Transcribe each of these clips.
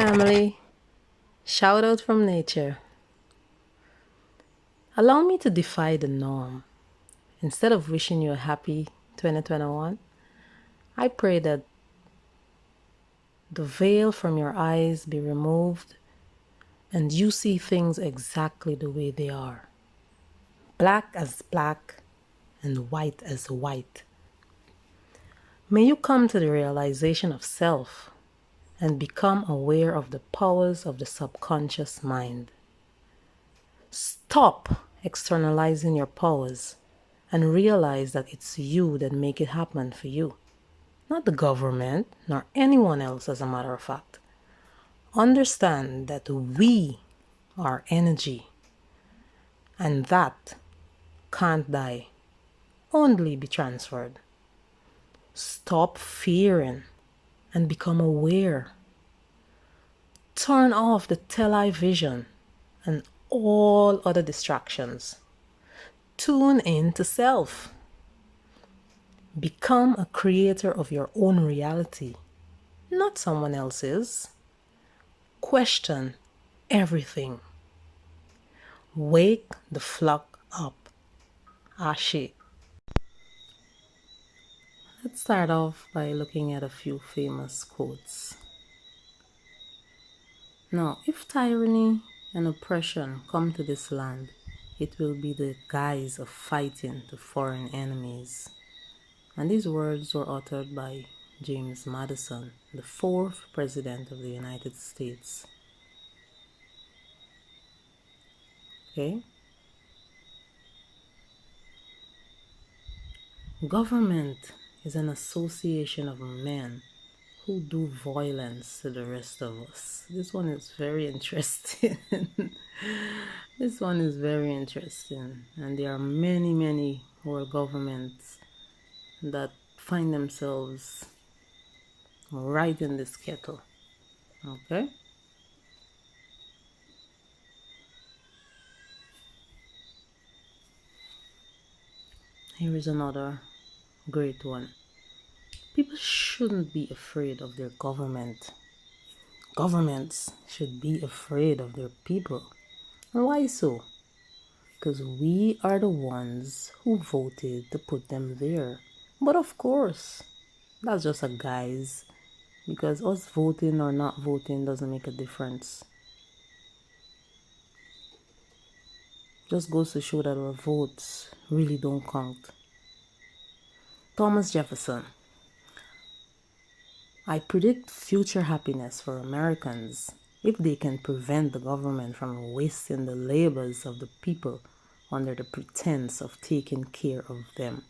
family. Shout out from nature. Allow me to defy the norm. Instead of wishing you a happy 2021, I pray that the veil from your eyes be removed and you see things exactly the way they are. Black as black and white as white. May you come to the realization of self and become aware of the powers of the subconscious mind. Stop externalizing your powers and realize that it's you that make it happen for you, not the government, nor anyone else, as a matter of fact. Understand that we are energy, and that can't die, only be transferred. Stop fearing and become aware. Turn off the television and all other distractions. Tune in to self. Become a creator of your own reality, not someone else's. Question everything. Wake the flock up. Ashe. Let's start off by looking at a few famous quotes. Now, if tyranny and oppression come to this land, it will be the guise of fighting the foreign enemies. And these words were uttered by James Madison, the fourth President of the United States. Okay? Government is an association of men who do violence to the rest of us. This one is very interesting. This one is very interesting. And there are many world governments that find themselves right in this kettle. Okay? Here is another great one. People shouldn't be afraid of their government. Governments should be afraid of their people. And why so? Because we are the ones who voted to put them there. But of course, that's just a guise. Because us voting or not voting doesn't make a difference. Just goes to show that our votes really don't count. Thomas Jefferson. I predict future happiness for Americans if they can prevent the government from wasting the labors of the people under the pretense of taking care of them.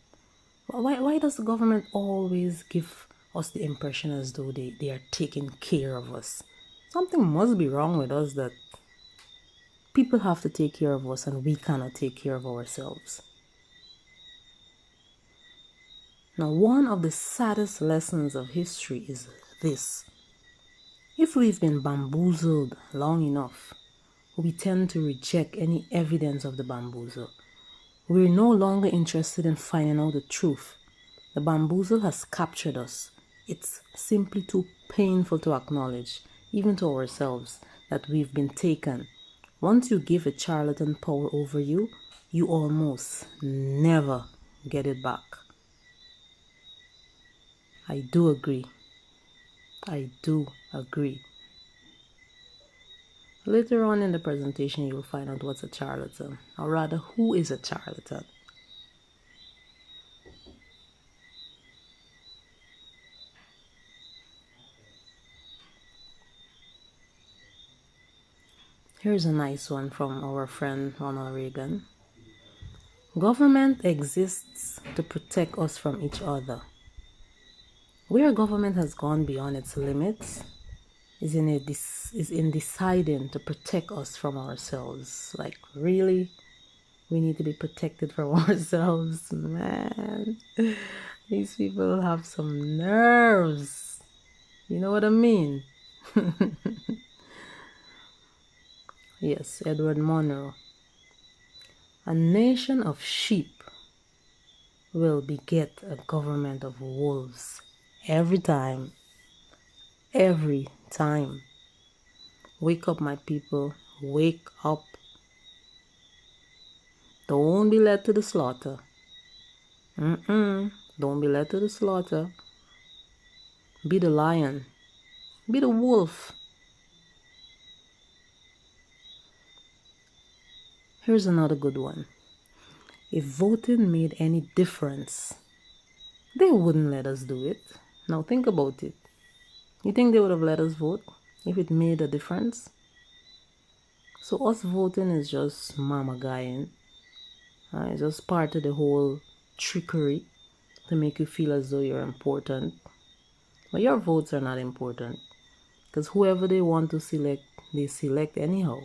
Why does the government always give us the impression as though they are taking care of us? Something must be wrong with us that people have to take care of us and we cannot take care of ourselves. Now, one of the saddest lessons of history is this. If we've been bamboozled long enough, we tend to reject any evidence of the bamboozle. We're no longer interested in finding out the truth. The bamboozle has captured us. It's simply too painful to acknowledge, even to ourselves, that we've been taken. Once you give a charlatan power over you, you almost never get it back. I do agree. Later on in the presentation, you'll find out what's a charlatan, or rather, who is a charlatan. Here's a nice one from our friend Ronald Reagan. Government exists to protect us from each other. Where government has gone beyond its limits is in deciding to protect us from ourselves. Like, really? We need to be protected from ourselves, man. These people have some nerves. You know what I mean? Yes, Edward Monroe. A nation of sheep will beget a government of wolves every time. Every time. Wake up, my people. Wake up. Don't be led to the slaughter. Don't be led to the slaughter. Be the lion. Be the wolf. Here's another good one. If voting made any difference, they wouldn't let us do it. Now think about it. You think they would have let us vote if it made a difference? So us voting is just mama guying. It's just part of the whole trickery to make you feel as though you're important. But your votes are not important, because whoever they want to select, they select anyhow.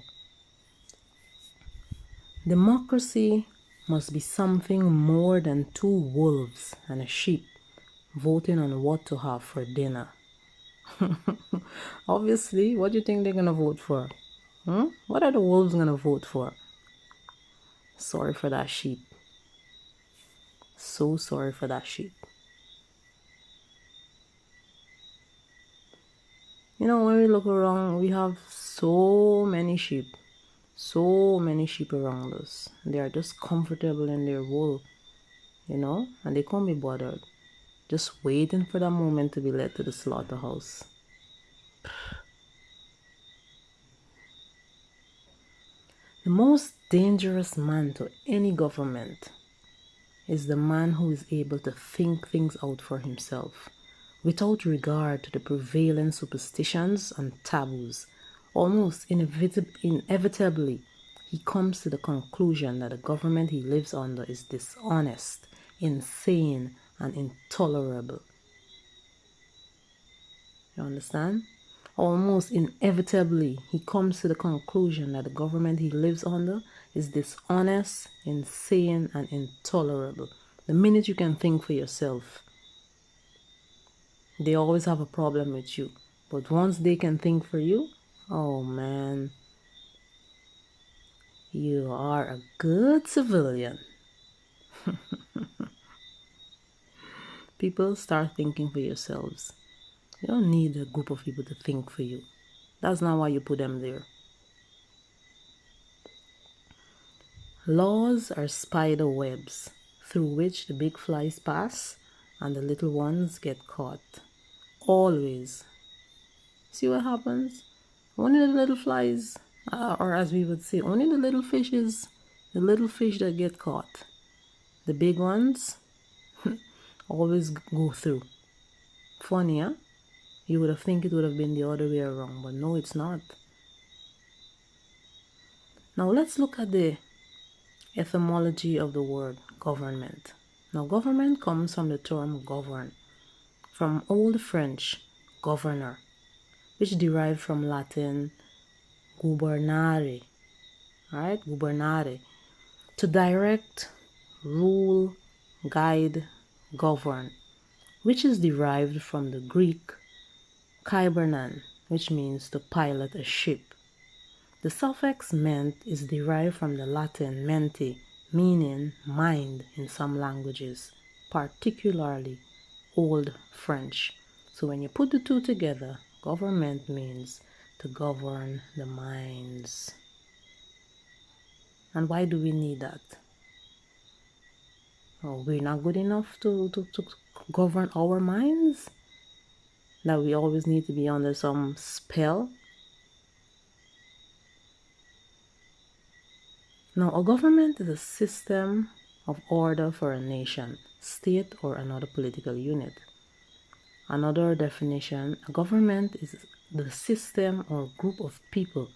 Democracy must be something more than two wolves and a sheep voting on what to have for dinner. Obviously, what do you think they're going to vote for? What are the wolves going to vote for? Sorry for that sheep. So sorry for that sheep. You know, when we look around, we have so many sheep. So many sheep around us. They are just comfortable in their wool, and they can't be bothered. Just waiting for that moment to be led to the slaughterhouse. The most dangerous man to any government is the man who is able to think things out for himself, without regard to the prevailing superstitions and taboos. Almost inevitably, he comes to the conclusion that the government he lives under is dishonest, insane, and intolerable. You understand? Almost inevitably, he comes to the conclusion that the government he lives under is dishonest, insane, and intolerable. The minute you can think for yourself, they always have a problem with you. But once they can think for you, oh man, you are a good civilian. People, start thinking for yourselves. You don't need a group of people to think for you. That's not why you put them there. Laws are spider webs through which the big flies pass and the little ones get caught. Always. See what happens? Only the little flies, or as we would say, only the little fishes, the little fish that get caught. The big ones always go through. Funny, huh? You would have think it would have been the other way around, but no, it's not. Now let's look at the etymology of the word government. Now, government comes from the term govern, from Old French governor, which derived from Latin gubernare, right? Gubernare, to direct, rule, guide, govern, which is derived from the Greek kybernon, which means to pilot a ship. The suffix ment is derived from the Latin mente, meaning mind in some languages, particularly Old French. So when you put the two together, government means to govern the minds. And why do we need that? Oh, we're not good enough to govern our minds? That we always need to be under some spell? Now, a government is a system of order for a nation, state, or another political unit. Another definition, a government is the system or group of people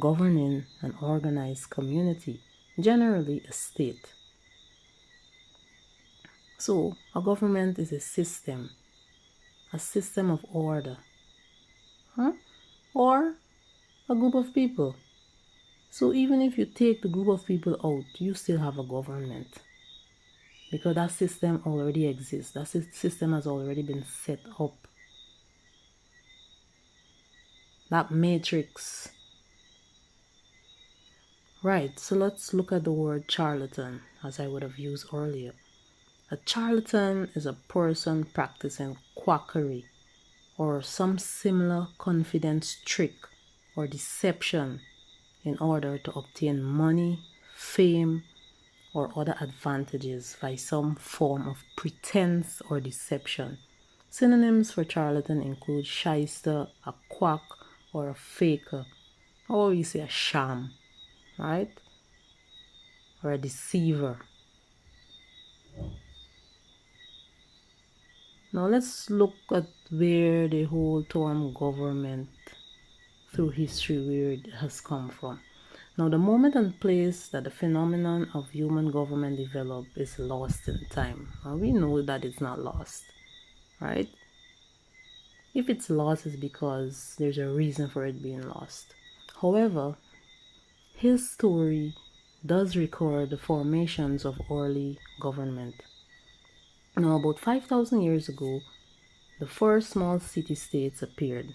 governing an organized community, generally a state. So, a government is a system of order, or a group of people. So even if you take the group of people out, you still have a government, because that system already exists. That system has already been set up. That matrix. Right, so let's look at the word charlatan, as I would have used earlier. A charlatan is a person practicing quackery or some similar confidence trick or deception in order to obtain money, fame, or other advantages by some form of pretense or deception. Synonyms for charlatan include shyster, a quack, or a faker, or we say a sham, right? Or a deceiver. Now let's look at where the whole term government through history, where it has come from. Now the moment and place that the phenomenon of human government developed is lost in time. And we know that it's not lost, right? If it's lost, it's because there's a reason for it being lost. However, his story does record the formations of early government. Now, about 5,000 years ago, the first small city-states appeared.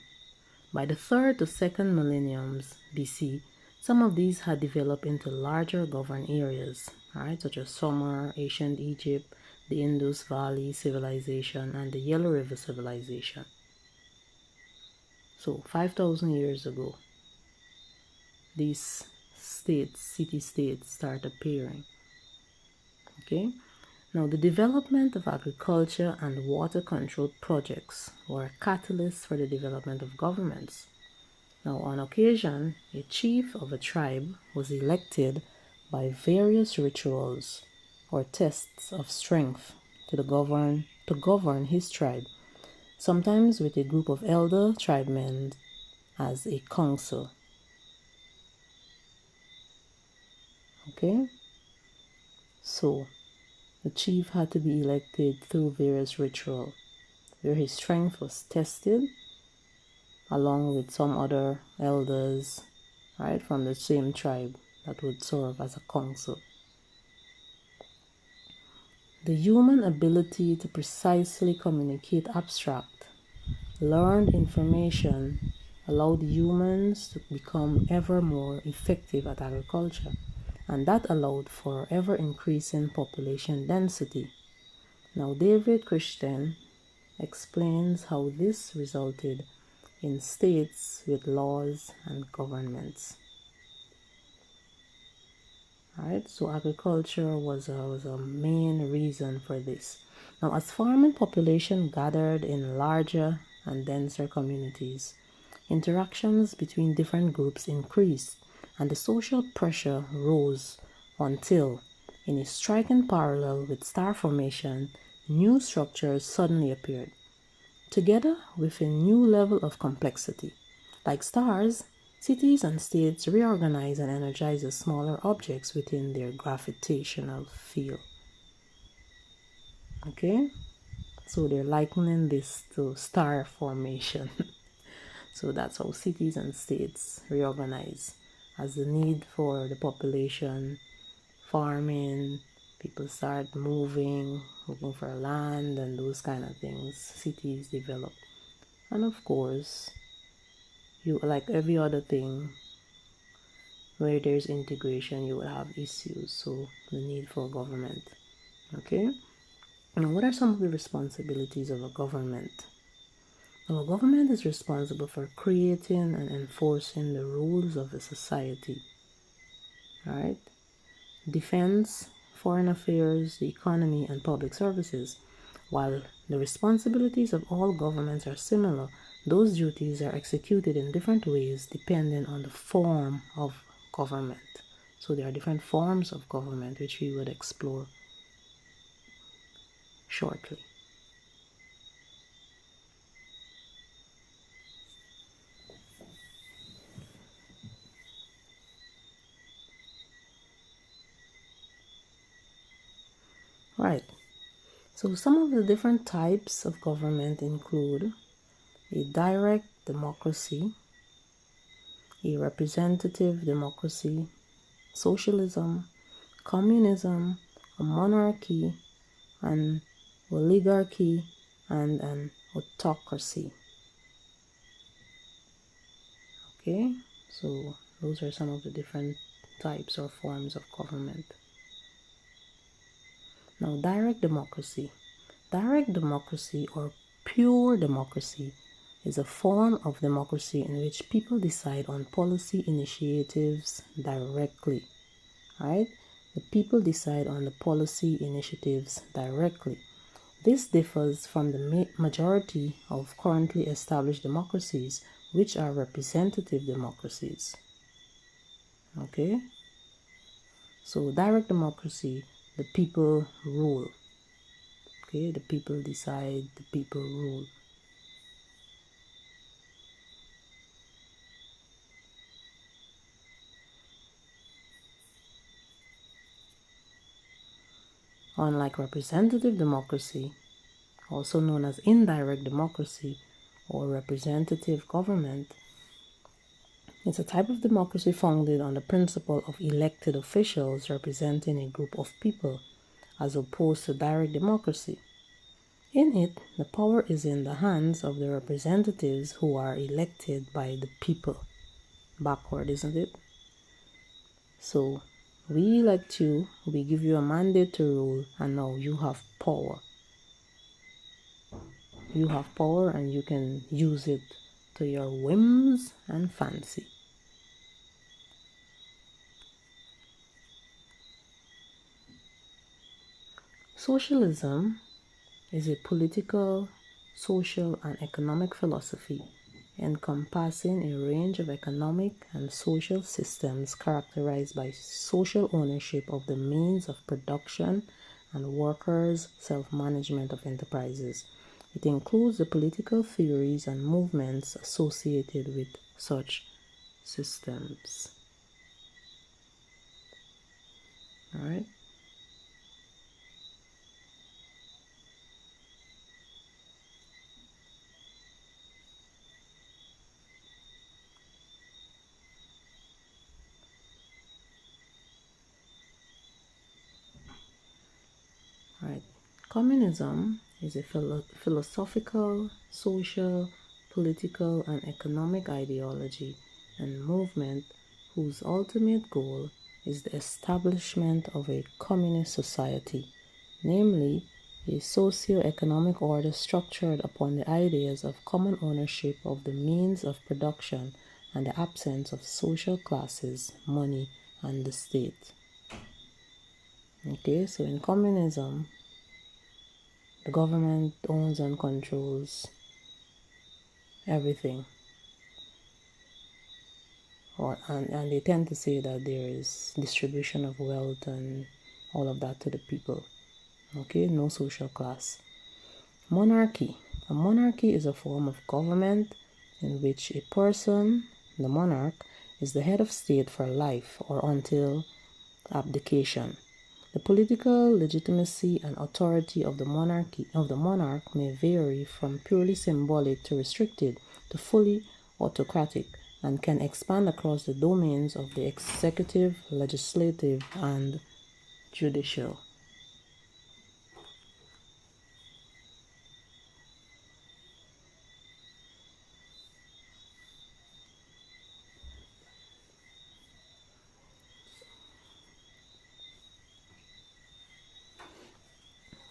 By the 3rd to 2nd millenniums BC, some of these had developed into larger governed areas, right, such as Sumer, ancient Egypt, the Indus Valley civilization, and the Yellow River civilization. So 5,000 years ago, these states, city-states, start appearing. Okay? Now, the development of agriculture and water control projects were a catalyst for the development of governments. Now, on occasion, a chief of a tribe was elected by various rituals or tests of strength to govern his tribe, sometimes with a group of elder tribemen as a council. Okay? So, the chief had to be elected through various rituals, where his strength was tested along with some other elders, right, from the same tribe that would serve as a council. The human ability to precisely communicate abstract, learned information allowed humans to become ever more effective at agriculture, and that allowed for ever increasing population density. Now, David Christian explains how this resulted in states with laws and governments. Right, so agriculture was a main reason for this. Now, as farming population gathered in larger and denser communities, interactions between different groups increased, and the social pressure rose until, in a striking parallel with star formation, new structures suddenly appeared, together with a new level of complexity. Like stars, cities and states reorganize and energize the smaller objects within their gravitational field. Okay? So they're likening this to star formation. So that's how cities and states reorganize as the need for the population, farming, people start moving, looking for land and those kind of things. Cities develop. And of course, you, like every other thing, where there's integration, you will have issues. So the need for government. Okay. Now, what are some of the responsibilities of a government? Now, a government is responsible for creating and enforcing the rules of a society. Right? Defense, foreign affairs, the economy, and public services. While the responsibilities of all governments are similar, those duties are executed in different ways depending on the form of government. So there are different forms of government which we would explore shortly. Right. So some of the different types of government include a direct democracy, a representative democracy, socialism, communism, a monarchy, an oligarchy, and an autocracy. Okay, so those are some of the different types or forms of government. Now, direct democracy. Direct democracy or pure democracy is a form of democracy in which people decide on policy initiatives directly, right? The people decide on the policy initiatives directly. This differs from the majority of currently established democracies, which are representative democracies. Okay? So, direct democracy, the people rule. Okay? The people decide, the people rule. Unlike representative democracy, also known as indirect democracy or representative government, it's a type of democracy founded on the principle of elected officials representing a group of people, as opposed to direct democracy. In it, the power is in the hands of the representatives who are elected by the people. Backward, isn't it? So, we elect you, we give you a mandate to rule, and now you have power. You have power and you can use it to your whims and fancy. Socialism is a political, social, and economic philosophy encompassing a range of economic and social systems characterized by social ownership of the means of production and workers' self-management of enterprises. It includes the political theories and movements associated with such systems. All right. Right. Communism is a philosophical, social, political, and economic ideology and movement whose ultimate goal is the establishment of a communist society, namely, a socio-economic order structured upon the ideas of common ownership of the means of production and the absence of social classes, money, and the state. Okay, so in communism, the government owns and controls everything. And they tend to say that there is distribution of wealth and all of that to the people. Okay, no social class. Monarchy. A monarchy is a form of government in which a person, the monarch, is the head of state for life or until abdication. The political legitimacy and authority of the monarch may vary from purely symbolic to restricted to fully autocratic and can expand across the domains of the executive, legislative, and judicial.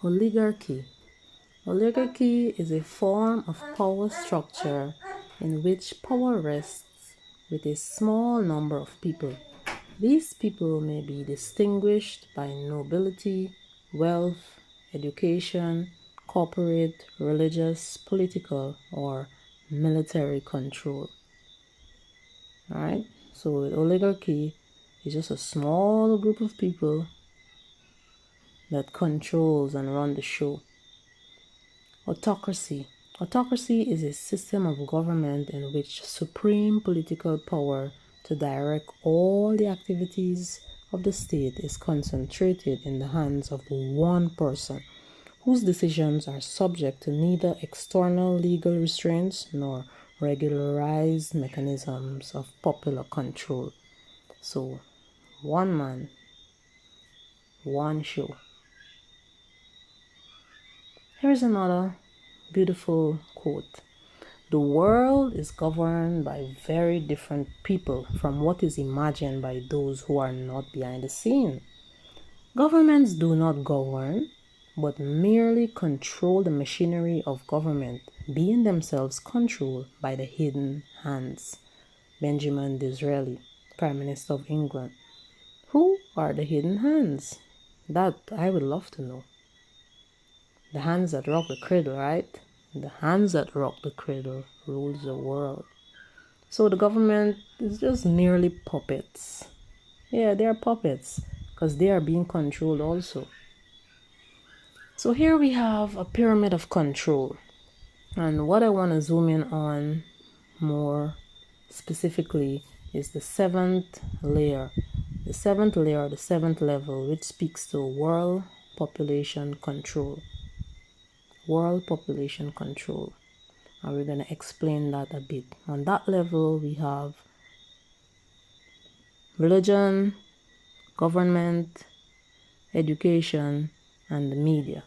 Oligarchy. Oligarchy is a form of power structure in which power rests with a small number of people. These people may be distinguished by nobility, wealth, education, corporate, religious, political, or military control. Alright? So, oligarchy is just a small group of people that controls and run the show. Autocracy. Autocracy is a system of government in which supreme political power to direct all the activities of the state is concentrated in the hands of one person, whose decisions are subject to neither external legal restraints nor regularized mechanisms of popular control. So, one man, one show. Here's another beautiful quote. The world is governed by very different people from what is imagined by those who are not behind the scene. Governments do not govern, but merely control the machinery of government being themselves controlled by the hidden hands. Benjamin Disraeli, Prime Minister of England. Who are the hidden hands? That I would love to know. The hands that rock the cradle, right? The hands that rock the cradle rules the world. So the government is just merely puppets. Yeah, they are puppets because they are being controlled also. So here we have a pyramid of control. And what I want to zoom in on more specifically is the seventh layer. The seventh layer, the seventh level, which speaks to world population control. World population control. And we're going to explain that a bit. On that level, we have religion, government, education, and the media.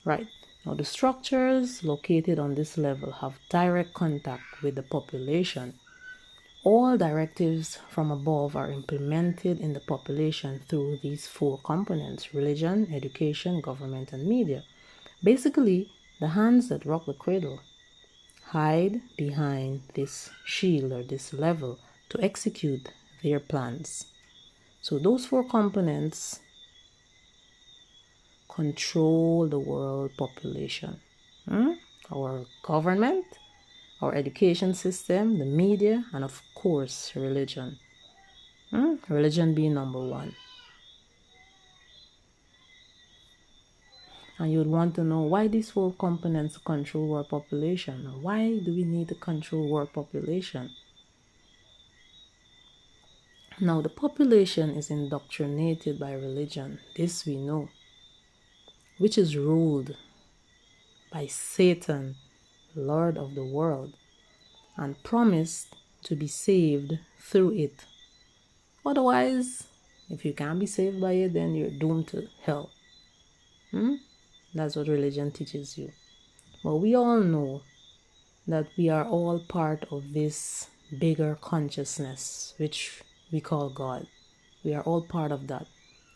Right. Now, the structures located on this level have direct contact with the population. All directives from above are implemented in the population through these four components: religion, education, government, and media. Basically, the hands that rock the cradle hide behind this shield or this level to execute their plans. So those four components control the world population. Our government, our education system, the media, and of course, religion. Religion being number one. And you would want to know why these four components control world population. Why do we need to control world population? Now, the population is indoctrinated by religion. This we know, which is ruled by Satan, Lord of the world, and promised to be saved through it. Otherwise, if you can't be saved by it, then you're doomed to hell. That's what religion teaches you. But we all know that we are all part of this bigger consciousness, which we call God. We are all part of that.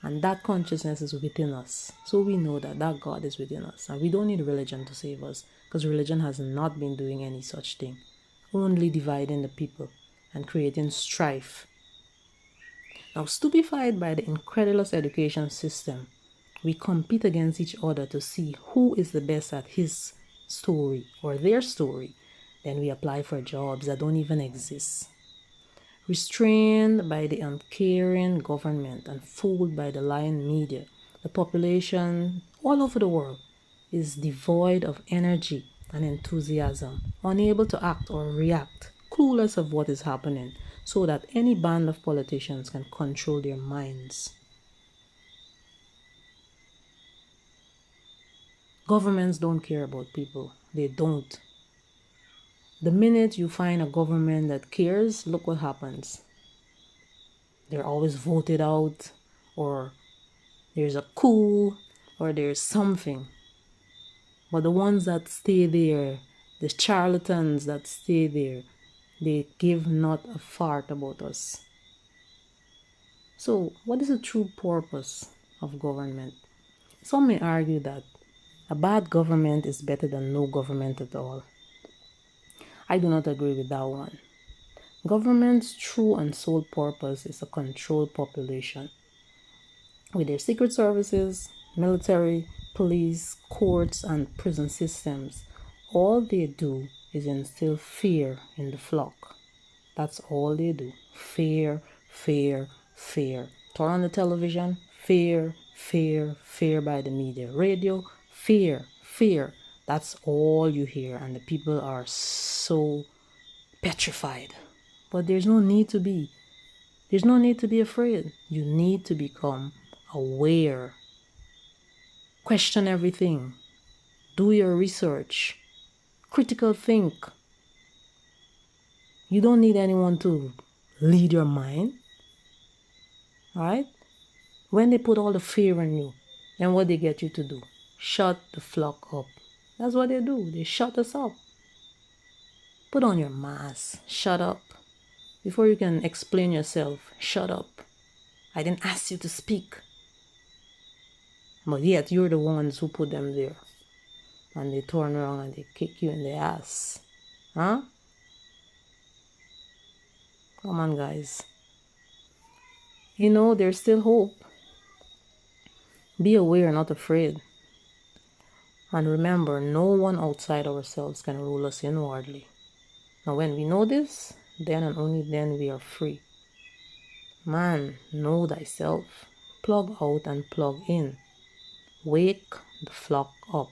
And that consciousness is within us. So we know that that God is within us. And we don't need religion to save us, because religion has not been doing any such thing. Only dividing the people and creating strife. Now, stupefied by the incredulous education system, we compete against each other to see who is the best at his story or their story. Then we apply for jobs that don't even exist. Restrained by the uncaring government and fooled by the lying media, the population all over the world is devoid of energy and enthusiasm, unable to act or react, clueless of what is happening, so that any band of politicians can control their minds. Governments don't care about people. They don't. The minute you find a government that cares, look what happens. They're always voted out, or there's a coup, or there's something. But the ones that stay there, the charlatans that stay there, they give not a fart about us. So, what is the true purpose of government? Some may argue that a bad government is better than no government at all. I do not agree with that one. Government's true and sole purpose is to control population. With their secret services, military, police, courts, and prison systems, all they do is instill fear in the flock. That's all they do. Fear, fear, fear. Turn on the television, fear, fear, fear by the media. Radio, fear, fear. That's all you hear, and the people are so petrified. But there's no need to be. There's no need to be afraid. You need to become aware. Question everything. Do your research. Critical think. You don't need anyone to lead your mind. Alright? When they put all the fear in you, then what they get you to do? Shut the flock up. That's what they do. They shut us up. Put on your mask. Shut up. Before you can explain yourself, shut up. I didn't ask you to speak. But yet you're the ones who put them there. and they turn around and they kick you in the ass. Huh? Come on, guys. You know, there's still hope. Be aware, not afraid. And remember, no one outside ourselves can rule us inwardly. Now, when we know this, then and only then we are free. Man, know thyself. Plug out and plug in. Wake the flock up.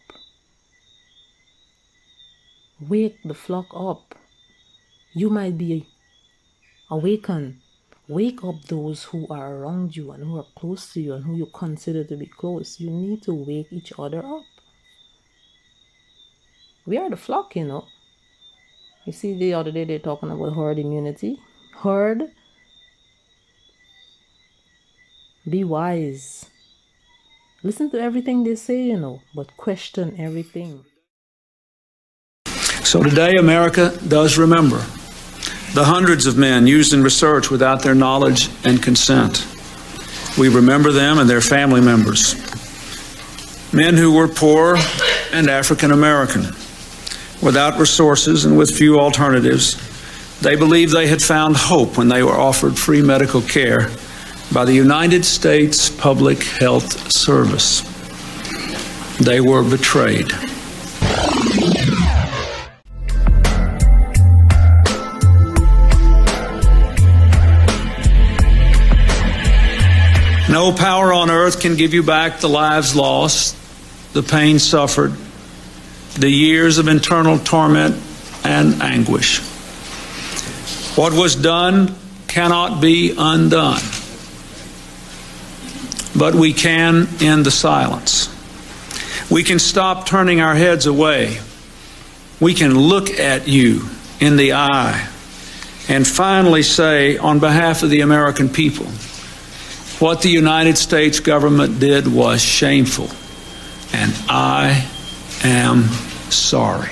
Wake the flock up. You might be awakened. Wake up those who are around you and who are close to you and who you consider to be close. You need to wake each other up. We are the flock, you know. You see, the other day they're talking about herd immunity. Herd. Be wise. Listen to everything they say, you know, but question everything. So today, America does remember the hundreds of men used in research without their knowledge and consent. We remember them and their family members. Men who were poor and African American, without resources and with few alternatives. They believed they had found hope when they were offered free medical care by the United States Public Health Service. They were betrayed. No power on earth can give you back the lives lost, the pain suffered, the years of internal torment and anguish. What was done cannot be undone, but we can end the silence. We can stop turning our heads away. We can look at you in the eye and finally say, on behalf of the American people, what the United States government did was shameful, and I am sorry.